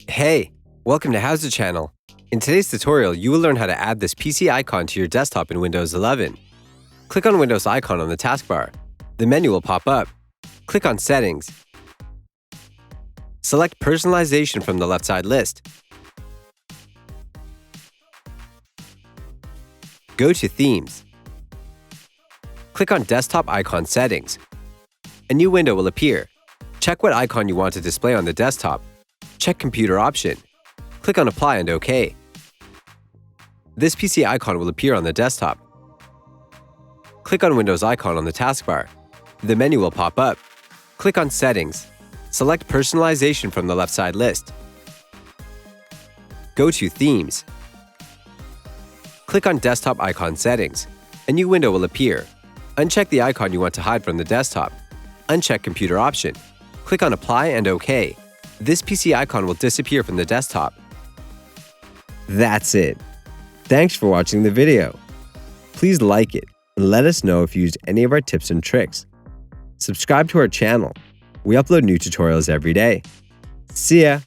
Hey, welcome to HOWZA channel. In today's tutorial, you will learn how to add this PC icon to your desktop in Windows 11. Click on Windows icon on the taskbar. The menu will pop up. Click on Settings. Select Personalization from the left side list. Go to Themes. Click on Desktop Icon Settings. A new window will appear. Check what icon you want to display on the desktop. Check Computer option. Click on Apply and OK. This PC icon will appear on the desktop. Click on Windows icon on the taskbar. The menu will pop up. Click on Settings. Select Personalization from the left side list. Go to Themes. Click on Desktop Icon Settings. A new window will appear. Uncheck the icon you want to hide from the desktop. Uncheck Computer option. Click on Apply and OK. This PC icon will disappear from the desktop. That's it. Thanks for watching the video. Please like it and let us know if you used any of our tips and tricks. Subscribe to our channel. We upload new tutorials every day. See ya!